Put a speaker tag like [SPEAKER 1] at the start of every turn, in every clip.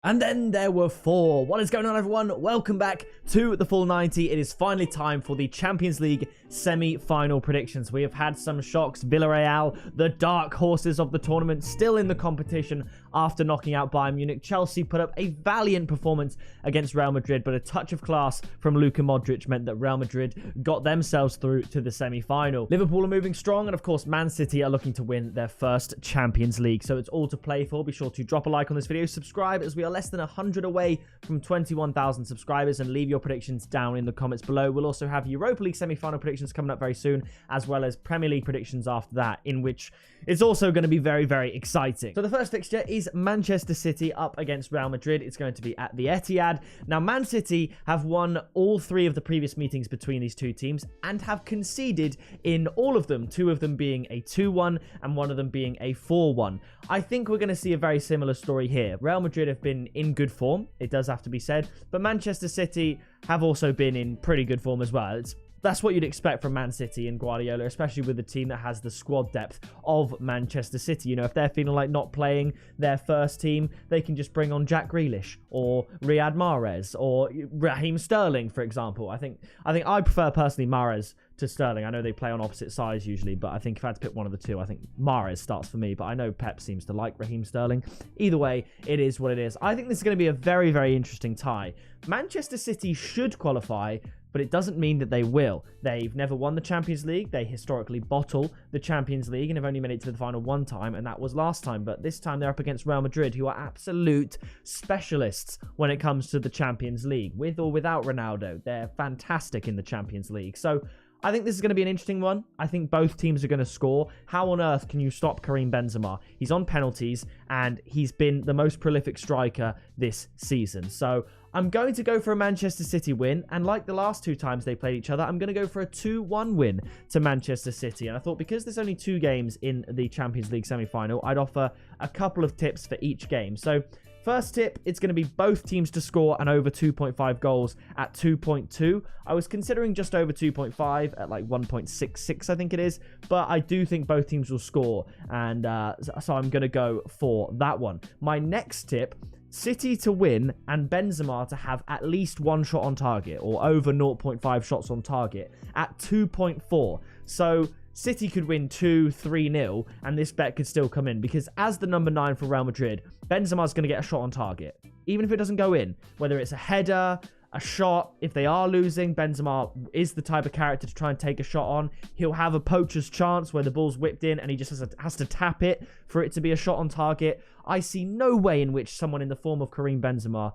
[SPEAKER 1] And then there were four. What is going on, everyone? Welcome back to the Full 90. It is finally time for the Champions League semi-final predictions. We have had some shocks. Villareal, the dark horses of the tournament, still in the competition after knocking out Bayern Munich. Chelsea put up a valiant performance against Real Madrid, but a touch of class from Luka Modric meant that Real Madrid got themselves through to the semi-final. Liverpool are moving strong, and of course, Man City are looking to win their first Champions League. So it's all to play for. Be sure to drop a like on this video, subscribe, as we are less than 100 away from 21,000 subscribers, and leave your predictions down in the comments below. We'll also have Europa League semi-final predictions coming up very soon, as well as Premier League predictions after that, in which it's also going to be very, very exciting. So the first fixture is Manchester City up against Real Madrid. It's going to be at the Etihad. Now, Man City have won all three of the previous meetings between these two teams and have conceded in all of them, two of them being a 2-1 and one of them being a 4-1. I think we're going to see a very similar story here. Real Madrid have been in good form, it does have to be said, but Manchester City have also been in pretty good form as well. That's what you'd expect from Man City and Guardiola, especially with a team that has the squad depth of Manchester City. You know, if they're feeling like not playing their first team, they can just bring on Jack Grealish or Riyad Mahrez or Raheem Sterling, for example. I think I prefer personally Mahrez to Sterling. I know they play on opposite sides usually, but I think if I had to pick one of the two, I think Mahrez starts for me. But I know Pep seems to like Raheem Sterling. Either way, it is what it is. I think this is going to be a very, very interesting tie. Manchester City should qualify, but it doesn't mean that they will. They've never won the Champions League. They historically bottle the Champions League and have only made it to the final one time, and that was last time. But this time they're up against Real Madrid, who are absolute specialists when it comes to the Champions League. With or without Ronaldo, they're fantastic in the Champions League. So I think this is going to be an interesting one. I think both teams are going to score. How on earth can you stop Karim Benzema? He's on penalties, and he's been the most prolific striker this season. So I'm going to go for a Manchester City win, and like the last two times they played each other, I'm going to go for a 2-1 win to Manchester City. And I thought because there's only two games in the Champions League semi-final, I'd offer a couple of tips for each game. So first tip, it's going to be both teams to score and over 2.5 goals at 2.2. I was considering just over 2.5 at like 1.66, I think it is. But I do think both teams will score. And so I'm going to go for that one. My next tip, City to win and Benzema to have at least one shot on target, or over 0.5 shots on target at 2.4. So City could win 2-3-0, and this bet could still come in, because as the number 9 for Real Madrid, Benzema's going to get a shot on target. Even if it doesn't go in, whether it's a header, a shot, if they are losing, Benzema is the type of character to try and take a shot on. He'll have a poacher's chance where the ball's whipped in and he just has to tap it for it to be a shot on target. I see no way in which someone in the form of Karim Benzema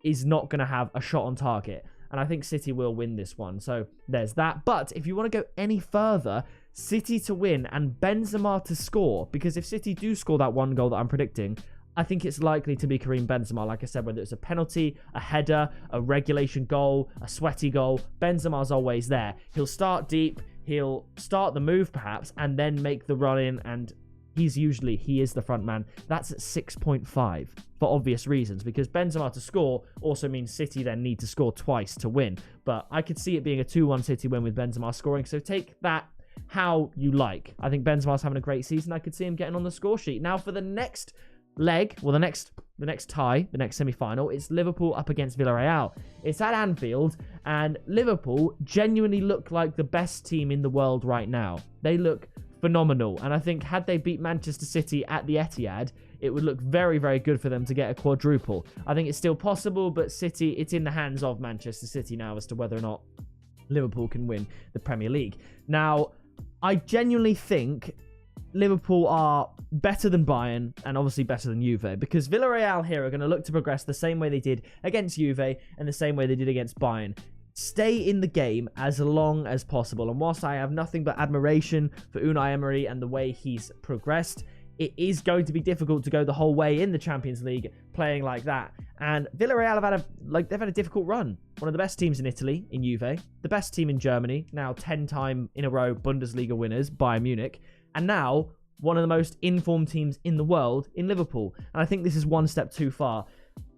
[SPEAKER 1] is not going to have a shot on target. And I think City will win this one. So there's that. But if you want to go any further, City to win and Benzema to score, because if City do score that one goal that I'm predicting, I think it's likely to be Karim Benzema. Like I said, whether it's a penalty, a header, a regulation goal, a sweaty goal, Benzema's always there. He'll start deep, he'll start the move perhaps, and then make the run in, and he is the front man. That's at 6.5 for obvious reasons, because Benzema to score also means City then need to score twice to win. But I could see it being a 2-1 City win with Benzema scoring, so take that how you like. I think Benzema's having a great season. I could see him getting on the score sheet. Now for the next leg, well, the next tie, the next semi-final, it's Liverpool up against Villarreal. It's at Anfield, and Liverpool genuinely look like the best team in the world right now. They look phenomenal, and I think had they beat Manchester City at the Etihad, it would look very, very good for them to get a quadruple. I think it's still possible, but City, it's in the hands of Manchester City now as to whether or not Liverpool can win the Premier League. Now, I genuinely think Liverpool are better than Bayern and obviously better than Juve, because Villarreal here are going to look to progress the same way they did against Juve and the same way they did against Bayern. Stay in the game as long as possible. And whilst I have nothing but admiration for Unai Emery and the way he's progressed, it is going to be difficult to go the whole way in the Champions League playing like that. And Villarreal have had a difficult run. One of the best teams in Italy in Juve, the best team in Germany, now 10-time in a row Bundesliga winners, Bayern Munich, and now one of the most informed teams in the world in Liverpool. And I think this is one step too far.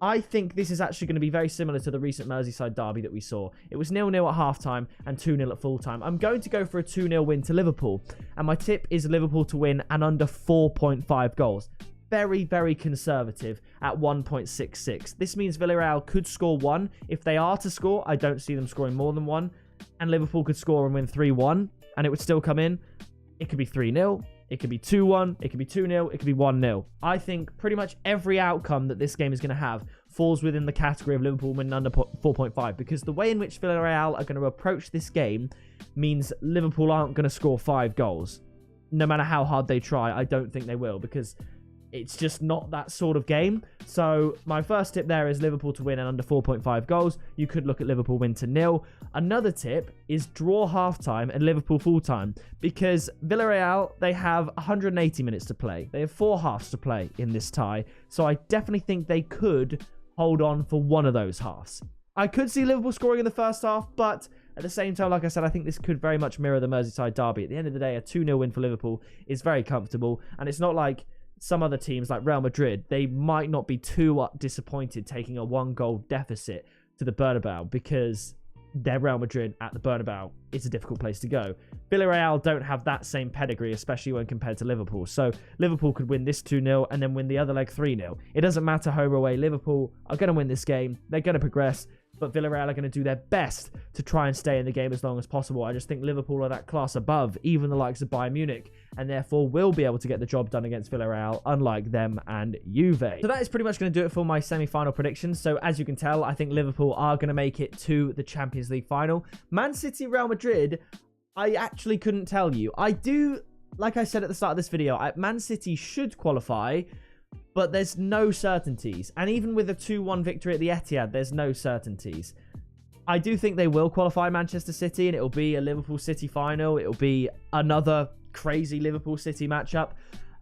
[SPEAKER 1] I think this is actually going to be very similar to the recent Merseyside derby that we saw. It was 0-0 at half-time and 2-0 at full-time. I'm going to go for a 2-0 win to Liverpool. And my tip is Liverpool to win and under 4.5 goals. very, very conservative at 1.66. This means Villarreal could score 1. If they are to score, I don't see them scoring more than 1. And Liverpool could score and win 3-1, and it would still come in. It could be 3-0. It could be 2-1. It could be 2-0. It could be 1-0. I think pretty much every outcome that this game is going to have falls within the category of Liverpool winning under 4.5, because the way in which Villarreal are going to approach this game means Liverpool aren't going to score 5 goals. No matter how hard they try, I don't think they will, because it's just not that sort of game. So my first tip there is Liverpool to win and under 4.5 goals. You could look at Liverpool win to 0. Another tip is draw halftime and Liverpool full time, because Villarreal, they have 180 minutes to play. They have 4 halves to play in this tie. So I definitely think they could hold on for one of those halves. I could see Liverpool scoring in the first half, but at the same time, like I said, I think this could very much mirror the Merseyside derby. At the end of the day, a 2-0 win for Liverpool is very comfortable, and it's not like some other teams like Real Madrid. They might not be too disappointed taking a 1-goal deficit to the Bernabeu, because they're Real Madrid at the Bernabeu. It's a difficult place to go. Villarreal don't have that same pedigree, especially when compared to Liverpool. So Liverpool could win this 2-0 and then win the other leg 3-0. It doesn't matter home or away. Liverpool are going to win this game. They're going to progress. But Villarreal are going to do their best to try and stay in the game as long as possible. I just think Liverpool are that class above, even the likes of Bayern Munich, and therefore will be able to get the job done against Villarreal, unlike them and Juve. So that is pretty much going to do it for my semi-final predictions. So as you can tell, I think Liverpool are going to make it to the Champions League final. Man City, Real Madrid, I actually couldn't tell you. I do, like I said at the start of this video, Man City should qualify, but there's no certainties. And even with a 2-1 victory at the Etihad, there's no certainties. I do think they will qualify Manchester City, and it'll be a Liverpool City final. It'll be another crazy Liverpool City matchup.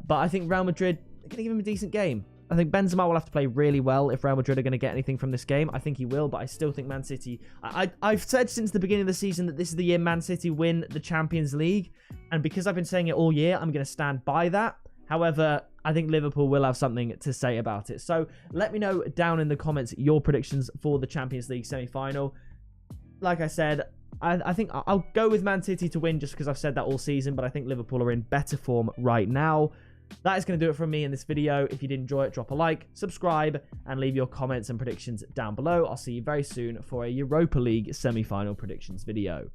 [SPEAKER 1] But I think Real Madrid are going to give him a decent game. I think Benzema will have to play really well if Real Madrid are going to get anything from this game. I think he will, but I still think Man City... I've said since the beginning of the season that this is the year Man City win the Champions League. And because I've been saying it all year, I'm going to stand by that. However, I think Liverpool will have something to say about it. So let me know down in the comments your predictions for the Champions League semi-final. Like I said, I think I'll go with Man City to win just because I've said that all season, but I think Liverpool are in better form right now. That is going to do it from me in this video. If you did enjoy it, drop a like, subscribe, and leave your comments and predictions down below. I'll see you very soon for a Europa League semi-final predictions video.